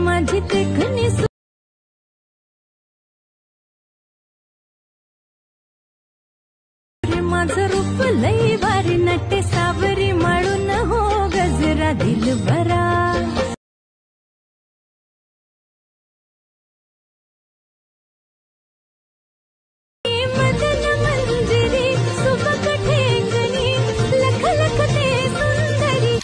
माझी देखणी माझं रूप लई भारी नटे सावरी माळून हो गजरा दिलबरा मदन मंजिरी सुबक ठेंगणी लख लख ते सुंदरी।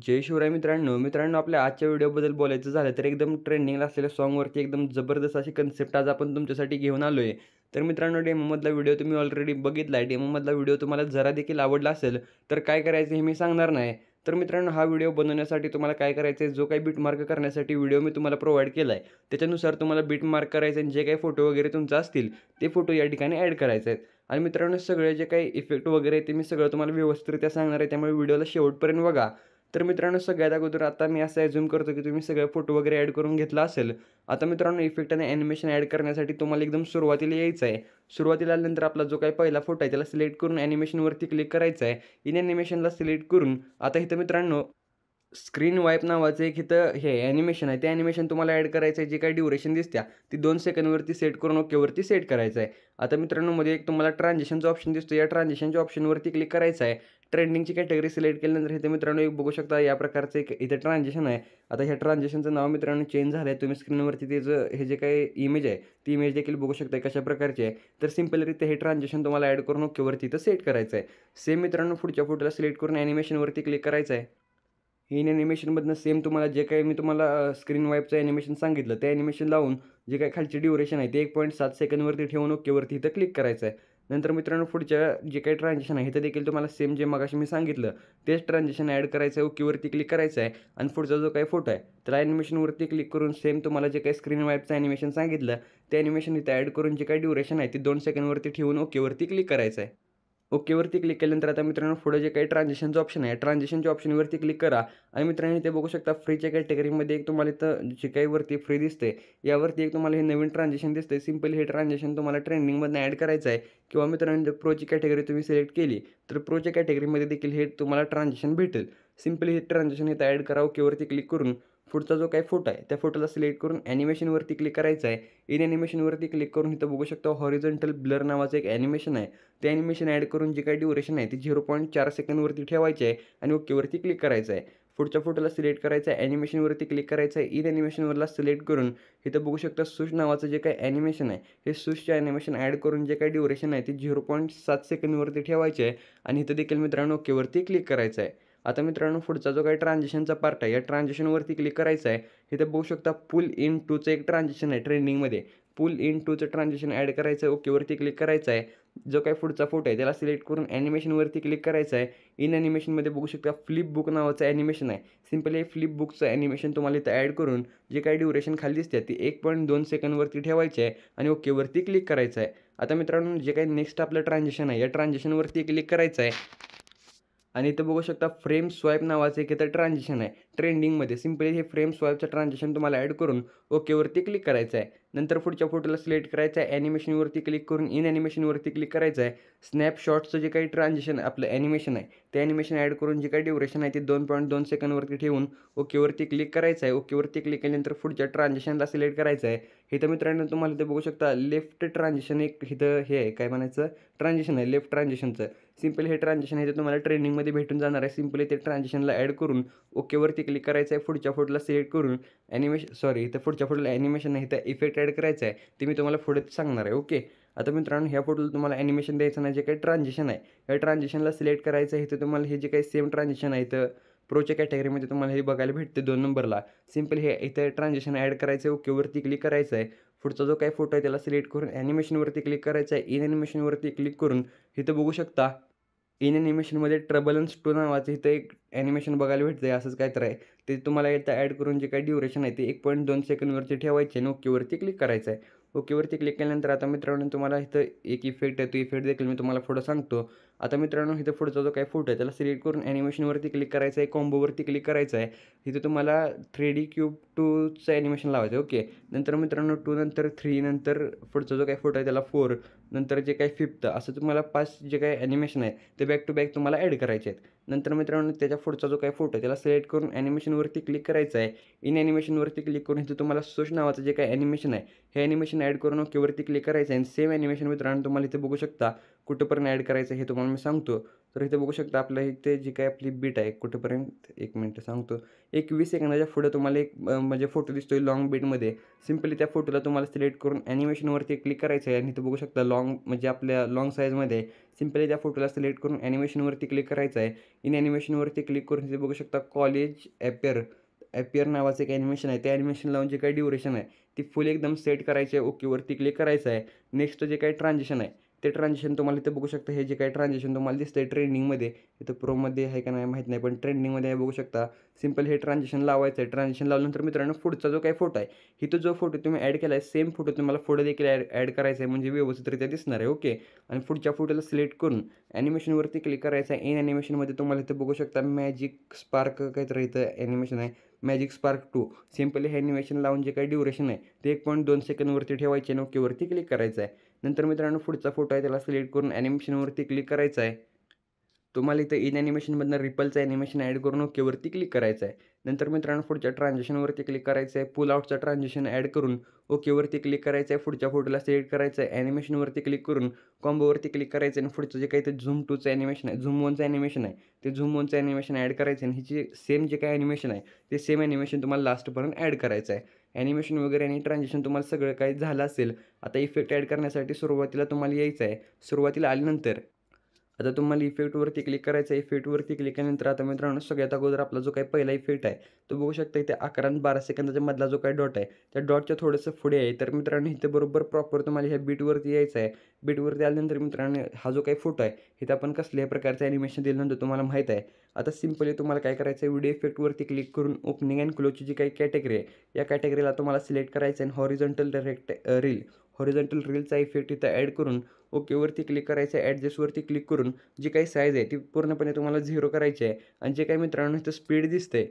जय शिवराय मित्रांनो आपल्या आजच्या व्हिडिओबद्दल बोलायचं झालं तर एकदम ट्रेंडिंगला असलेल्या सॉन्गवरती एकदम जबरदस्त अशी कन्सेप्ट आज आपण तुमच्यासाठी घेऊन आलोय। तर मित्रांनो डेमोमधला व्हिडिओ तुम्ही ऑलरेडी बघितला आहे। डेमोमधला व्हिडिओ तुम्हाला जरा देखील आवडला असेल तर काय करायचं हे मी सांगणार नाही। तर मित्रांनो हा व्हिडिओ बनवण्यासाठी तुम्हाला काय करायचं आहे, जो काही बीट मार्क करण्यासाठी व्हिडिओ मी तुम्हाला प्रोव्हाइड केला आहे त्याच्यानुसार तुम्हाला बीट मार्क करायचं आणि जे काही फोटो वगैरे तुमचे असतील ते फोटो या ठिकाणी ॲड करायचे आहेत। आणि मित्रांनो सगळे जे काही इफेक्ट वगैरे ते मी सगळं तुम्हाला व्यवस्थितरित्या सांगणार आहे, त्यामुळे व्हिडिओला शेवटपर्यंत बघा। तर मित्रांनो सगळ्यात अगोदर आता मी असं ॲझ्युम करतो की तुम्ही सगळे फोटो वगैरे ॲड करून घेतला असेल। आता मित्रांनो इफेक्ट आणि ॲनिमेशन ॲड करण्यासाठी तुम्हाला एकदम सुरुवातीला यायचं आहे। सुरुवातीला आल्यानंतर आपला जो काही पहिला फोटो आहे त्याला सिलेक्ट करून ॲनिमेशनवरती क्लिक करायचं आहे। इन ॲनिमेशनला सिलेक्ट करून आता इथं मित्रांनो स्क्रीन वाईप नावाचं एक इथं हे ॲनिमेशन आहे, ते ॲनिमेशन तुम्हाला ॲड करायचं आहे। जी काही ड्युरेशन दिसत्या ती 2 सेकंदवरती सेट करून ओकेवरती सेट करायचं आहे। आता मित्रांनो मध्ये एक तुम्हाला ट्रान्झिशनचा ऑप्शन दिसतो, या ट्रान्झिशनच्या ऑप्शनवरती क्लिक करायचं आहे। ट्रेंडिंगची कॅटेगरी सिलेक्ट केल्यानंतर इथे मित्रांनो एक बघू शकता या प्रकारचं एक इथे ट्रान्झिशन आहे। आता ह्या ट्रान्झिशनचं नाव मित्रांनो चेंज झालं आहे, तुम्ही स्क्रीनवरती त्याचं हे जे काही इमेज आहे ती इमेज देखील बघू शकता कशा प्रकारची आहे। तर सिम्पलरित्या हे ट्रान्झिशन तुम्हाला ॲड करून ओकेवरती इथं सेट करायचं आहे। सेम मित्रांनो पुढच्या फोटोला सिलेक्ट करून ॲनिमेशनवरती क्लिक करायचं आहे। इन ॲनिमेशनमधनं सेम तुम्हाला जे काही मी तुम्हाला स्क्रीन वाईपचं ॲनिमेशन सांगितलं ते ॲनिमेशन लावून जे काही खालची ड्युरेशन आहे ते 1.7 सेकंदवरती ठेवून ओकेवरती इथं क्लिक करायचं आहे। नंतर मित्रांनो पुढच्या जे काही ट्रान्झिशन आहे इथं देखील तुम्हाला सेम जे मगाशी मी सांगितलं तेच ट्रान्झिशन ॲड करायचं आहे, ओकेवरती क्लिक करायचं आहे। आणि पुढचा जो काही फोटो आहे त्याला ॲनिमेशनवरती क्लिक करून सेम तुम्हाला जे काही स्क्रीन वाईपचं ॲनिमेशन सांगितलं ते ॲनिमेशन इथं ॲड करून जे काही ड्युरेशन आहे ती 2 सेकंदवरती ठेवून ओकेवरती क्लिक करायचं आहे। ओकेवरती क्लिक केल्यानंतर आता मित्रांनो पुढे जे काही ट्रान्झिशनचं ऑप्शन आहे ट्रान्झिशनच्या ऑप्शनवरती क्लिक करा। आणि मित्रांनो इथे बघू शकता फ्रीच्या कॅटेगरीमध्ये एक तुम्हाला इथं जे काही वरती फ्री दिसते यावरती एक तुम्हाला हे नवीन ट्रान्झिशन दिसते। सिम्पल हे ट्रान्झिशन तुम्हाला ट्रेंडिंगमधून ॲड करायचं आहे, किंवा मित्रांनो जर प्रोची कॅटेगरी तुम्ही सिलेक्ट केली तर प्रोच्या कॅटेगरीमध्ये देखील हे तुम्हाला ट्रान्झिशन भेटेल। सिम्पली हे ट्रान्झिशन इथं ॲड करा, ओकेवरती क्लिक करून पुढचा जो काही फोटो आहे त्या फोटोला सिलेक्ट करून ॲनिमेशनवरती क्लिक करायचं आहे। इन ॲनिमेशनवरती क्लिक करून इथं बघू शकता हॉरिझॉन्टल ब्लर नावाचं एक ॲनिमेशन आहे, ते ॲनिमेशन ॲड करून जी काही ड्युरेशन आहे ती 0.4 सेकंदवरती ठेवायची आहे आणि ओकेवरती क्लिक करायचं आहे। पुढच्या फोटोला सिलेक्ट करायचं आहे, ॲनिमेशनवरती क्लिक करायचं आहे। इन ॲनिमेशनवरला सिलेक्ट करून इथं बघू शकता सुश नावाचं जे काही ॲनिमेशन आहे हे सुशचे ॲनिमेशन ॲड करून जे काही ड्युरेशन आहे ती 0.7 सेकंदवरती ठेवायची आहे आणि इथं देखील मित्रांनो ओकेवरती क्लिक करायचं आहे। आता मित्रांनो पुढचा जो काही ट्रान्झिशनचा पार्ट आहे या ट्रान्झिशनवरती क्लिक करायचं आहे। इथं बघू शकता पुल इन टूचं एक ट्रान्झिशन आहे ट्रेंडिंगमध्ये, पुल इन टूचं ट्रान्झिशन ॲड करायचं आहे, ओकेवरती क्लिक करायचं आहे। जो काही पुढचा फोटो आहे त्याला सिलेक्ट करून ॲनिमेशनवरती क्लिक करायचं आहे। इन ॲनिमेशनमध्ये बघू शकता फ्लिप बुक नावाचं ॲनिमेशन आहे, सिम्पली फ्लिप बुकचं ॲनिमेशन तुम्हाला इथं ॲड करून जे काही ड्युरेशन खाली दिसते ती 1.2 सेकंदवरती ठेवायची आहे आणि ओकेवरती क्लिक करायचं आहे। आता मित्रांनो जे काही नेक्स्ट आपलं ट्रान्झिशन आहे या ट्रान्झिशनवरती क्लिक करायचं आहे आणि इथं बघू शकता फ्रेम स्वाईप नावाचं एक इथं ट्रान्झिशन आहे ट्रेंडिंगमध्ये। सिम्पली हे फ्रेम स्वाईपचं ट्रान्झिशन तुम्हाला ॲड करून ओकेवरती क्लिक करायचं आहे। नंतर पुढच्या फोटोला सिलेक्ट करायचं आहे, ॲनिमेशनवरती क्लिक करून इन ॲनिमेशनवरती क्लिक करायचं आहे। स्नॅपशॉटचं जे काही ट्रान्झिशन आपलं ॲनिमेशन आहे ते ॲनिमेशन ॲड करून जे काही ड्युरेशन आहे ते 2.2 सेकंदवरती ठेवून ओकेवरती क्लिक करायचं आहे। ओकेवरती क्लिक केल्यानंतर पुढच्या ट्रान्झिशनला सिलेक्ट करायचं आहे। इथं मित्रांनो तुम्हाला इथं बघू शकता लेफ्ट ट्रान्झिशन एक इथं हे आहे काय म्हणायचं ट्रान्झिशन आहे लेफ्ट ट्रान्झिशनचं। सिम्पल हे ट्रान्झिशन आहे ते तुम्हाला ट्रेंडिंगमध्ये भेटून जाणार आहे। सिम्पली ते ट्रान्झिशनला ॲड करून ओकेवरती क्लिक करायचं आहे। पुढच्या फोटोला सिलेक्ट करून इथं पुढच्या फोटोला ॲनिमेशन आहे इथं इफेक्ट ॲड करायचं आहे, ते मी तुम्हाला पुढे सांगणार आहे। ओके आता मित्रांनो ह्या फोटोला तुम्हाला ॲनिमेशन द्यायचं नाही, जे काही ट्रान्झिशन आहे या ट्रान्झिशनला सिलेक्ट करायचं आहे। इथं तुम्हाला हे जे काही सेम ट्रान्झिशन आहे इथं प्रोच्या कॅटेगरीमध्ये तुम्हाला हे बघायला भेटते 2 नंबरला। सिम्पल हे इथं ट्रान्झिशन ॲड करायचं आहे, ओकेवरती क्लिक करायचं आहे। पुढचा जो काही फोटो आहे त्याला सिलेक्ट करून ॲनिमेशनवरती क्लिक करायचं आहे। इन ॲनिमेशनवरती क्लिक करून इथं बघू शकता इन ॲनिमेशनमध्ये ट्रबलन्स 2 नावाचं इथं एक ॲनिमेशन बघायला भेटतं आहे, असंच काहीतरी आहे। ते तुम्हाला इथं ॲड करून जे काही ड्युरेशन आहे ते 1.2 सेकंदवरती ठेवायचे आणि ओकेवरती क्लिक करायचं आहे। ओकेवरती क्लिक केल्यानंतर आता मित्रांनो तुम्हाला इथं एक इफेक्ट आहे, तो इफेक्ट देखील मी तुम्हाला पुढं सांगतो। आता मित्रांनो इथं पुढचा जो काही फोटो आहे त्याला सिलेक्ट करून ॲनिमेशनवरती क्लिक करायचं आहे, कॉम्बोवरती क्लिक करायचं आहे. इथे तुम्हाला 3D क्यूब 2चं ॲनिमेशन लावायचं आहे. ओके. नंतर मित्रांनो 2 नंतर 3 नंतर पुढचा जो काही फोटो आहे त्याला 4 नंतर जे काही 5th असं तुम्हाला 5 जे काही ॲनिमेशन आहे ते बॅक टू बॅक तुम्हाला ॲड करायचे आहेत. नंतर मित्रांनो त्याच्या पुढचा जो काही फोटो आहे त्याला सिलेक्ट करून ॲनिमेशनवरती क्लिक करायचं आहे. इन ॲनिमेशनवरती क्लिक करून इथे तुम्हाला सोश नावाचं जे काही ॲनिमेशन आहे हे ॲनिमेशन ॲड करून ओकेवरती क्लिक करायचं आहे. आणि सेम ॲनिमेशन मित्रांनो तुम्हाला इथे बघू शकता कुठंपर्यंत ॲड करायचं हे तुम्हाला मी सांगतो. तर इथे बघू शकता आपल्या इथे जी काही आपली बीट आहे कुठंपर्यंत 1 मिनिट सांगतो. एक 20 सेकंदाच्या पुढे तुम्हाला एक म्हणजे फोटो दिसतोय लाँग बीटमध्ये. सिम्पली त्या फोटोला तुम्हाला सिलेक्ट करून ॲनिमेशनवरती क्लिक करायचं आहे आणि इथे बघू शकता लाँग म्हणजे आपल्या लाँग साईजमध्ये सिम्पली त्या फोटोला सिलेक्ट करून ॲनिमेशनवरती क्लिक करायचं आहे. इन ॲनिमेशनवरती क्लिक करून इथे बघू शकता कॉलेज ॲपियर नावाचं एक ॲनिमेशन आहे. त्या ॲनिमेशन लावून जे काही ड्युरेशन आहे ती फुल एकदम सेट करायची आहे. ओकेवरती क्लिक करायचं आहे. नेक्स्ट जे काही ट्रान्झिशन आहे ते ट्रान्झिशन तुम्हाला इथे बघू शकता. हे जे काही ट्रान्झिशन तुम्हाला दिसतंय ट्रेंडिंगमध्ये इथं प्रोमध्ये आहे का नाही माहीत नाही पण ट्रेंडिंगमध्ये आहे बघू शकता. सिम्पल हे ट्रान्झिशन लावायचं आहे. ट्रान्झिशन लावल्यानंतर मित्रांनो पुढचा जो काही फोटो आहे इथं जो फोटो तुम्ही ॲड केला आहे सेम फोटो तुम्हाला पुढे देखील ॲड करायचा आहे म्हणजे व्यवस्थितरित्या दिसणार आहे. ओके. आणि पुढच्या फोटोला सिलेक्ट करून ॲनिमेशनवरती क्लिक करायचं आहे. इन ॲनिमेशनमध्ये तुम्हाला इथं बघू शकता मॅजिक स्पार्क काहीतरी इथं ॲनिमेशन आहे. मॅजिक स्पार्क 2 सिम्पली हे ॲनिमेशन लावून जे काही ड्युरेशन आहे ते 1.2 सेकंदवरती ठेवायचे आणि ओकेवरती क्लिक करायचं आहे. नंतर मित्रांनो पुढचा फोटो आहे त्याला सिलेक्ट करून ॲनिमेशनवरती क्लिक करायचं आहे. तुम्हाला इथं इन ॲनिमेशनमधनं रिपलचं ॲनिमेशन ॲड करून ओकेवरती क्लिक करायचं आहे. नंतर मित्रांनो पुढच्या ट्रान्झिशनवरती क्लिक करायचं आहे. पुल आउटचं ट्रान्झिशन ॲड करून ओकेवरती क्लिक करायचं आहे. पुढच्या फोटोला सिलेक्ट करायचं आहे. ॲनिमेशनवरती क्लिक करून कॉम्बोवरती क्लिक करायचं आहे आणि पुढचं जे काही ते झूम 2चं ॲनिमेशन आहे झूम 1चं ॲनिमेशन आहे ते झूम 1चं ॲनिमेशन ॲड करायचं आहे आणि हिची सेम जे काही ॲनिमेशन आहे ते सेम ॲनिमेशन तुम्हाला लास्टपर्यंत ॲड करायचं आहे. ॲनिमेशन वगैरे आणि ट्रान्झिशन तुम्हाला सगळं काही झालं असेल. आता इफेक्ट ॲड करण्यासाठी सुरुवातीला तुम्हाला यायचं आहे. सुरुवातीला आल्यानंतर आता तुम्हाला इफेक्टवरती क्लिक करायचं आहे. इफेक्टवरती क्लिक केल्यानंतर आता मित्रांनो सगळ्यात अगोदर आपला जो काही पहिला इफेक्ट आहे तो बघू शकता इथे 11 आणि 12 सेकंदाच्या मधला जो काही डॉट आहे त्या डॉटच्या थोडंसं पुढे आहे. तर मित्रांनो इथे बरोबर प्रॉपर तुम्हाला ह्या बीटवरती यायचं आहे. बीटवरती आल्यानंतर मित्रांनो हा जो काही फोटो आहे इथं आपण कसल्याही प्रकारचं ॲनिमेशन दिल्यानंतर तुम्हाला माहीत आहे. आता सिम्पली तुम्हाला काय करायचं आहे व्हिडिओ इफेक्टवरती क्लिक करून ओपनिंग अँड क्लोजची जी काही कॅटेगरी आहे या कॅटेगरीला तुम्हाला सिलेक्ट करायचं आहे. हॉरिझॉन्टल हॉरिझॉन्टल रीलचा इफेक्ट इथं ॲड करून ओकेवरती क्लिक करायचं आहे. ॲडजस्टवरती क्लिक करून जी काही साईज आहे ती पूर्णपणे तुम्हाला 0 करायची आहे. आणि जे काही मित्रांनो इथं स्पीड दिसते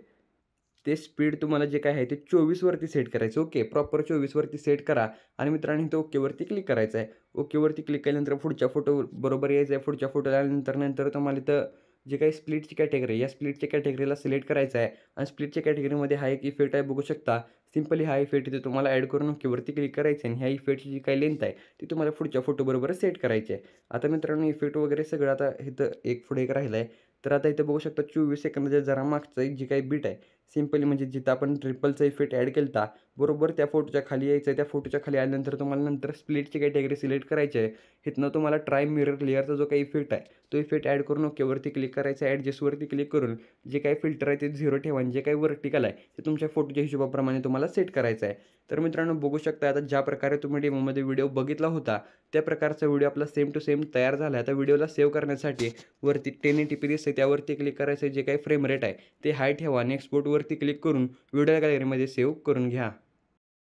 ते स्पीड तुम्हाला जे काय आहे ते 24वरती सेट करायचं. ओके. प्रॉपर 24वरती सेट करा आणि मित्रांनो इथं ओकेवरती क्लिक करायचं आहे. ओकेवरती क्लिक केल्यानंतर पुढच्या फोटो बरोबर यायचं आहे. पुढच्या फोटोला आल्यानंतर तुम्हाला इथं जे काही स्प्लिटची कॅटेगरी या स्प्लिटच्या कॅटेगरीला सिलेक्ट करायचं आहे. आणि स्प्लिटच्या कॅटेगरीमध्ये हा एक इफेक्ट आहे बघू शकता. सिम्पली हा इफेक्ट इथे तुम्हाला ॲड करून ओकेवरती क्लिक करायचं आहे आणि ह्या इफेक्टची जी काही लेंथ आहे ती तुम्हाला पुढच्या फोटोबरोबर सेट करायची आहे. आता मित्रांनो इफेक्ट वगैरे सगळं आता इथं एक पुढे एक राहिलं आहे. तर आता इथं बघू शकता 24 सेकंदाच्या जरा मागचं जी काही बीट आहे सिम्पली म्हणजे जिथं आपण ट्रिपलचा इफेक्ट ॲड केला होता बरोबर त्या फोटोच्या खाली यायचं आहे. त्या फोटोच्या खाली आल्यानंतर तुम्हाला नंतर स्प्लिटची कॅटेगरी सिलेक्ट करायची आहे. इथनं तुम्हाला ट्राय मिरर लेअरचा जो काही इफेक्ट आहे तो इफेक्ट ॲड करून ओकेवरती क्लिक करायचा आहे. ॲडजस्टवरती क्लिक करून जे काही फिल्टर आहे ते 0 ठेवा आणि जे काही वर्टिकल आहे ते तुमच्या फोटोच्या हिशोबाप्रमाणे तुम्हाला सेट करायचं आहे. तर मित्रांनो बघू शकता आता ज्या प्रकारे तुम्ही डेमोमध्ये व्हिडिओ बघितला होता त्या प्रकारचा व्हिडिओ आपला सेम टू सेम तयार झाला आहे. आता व्हिडिओला सेव्ह करण्यासाठी वरती 1080p दिसते त्यावरती क्लिक करायचं. जे काही फ्रेम रेट आहे ते हाय ठेवा आणि एक्सपोर्टवरती क्लिक करून व्हिडिओ गॅलरीमध्ये सेव्ह करून घ्या.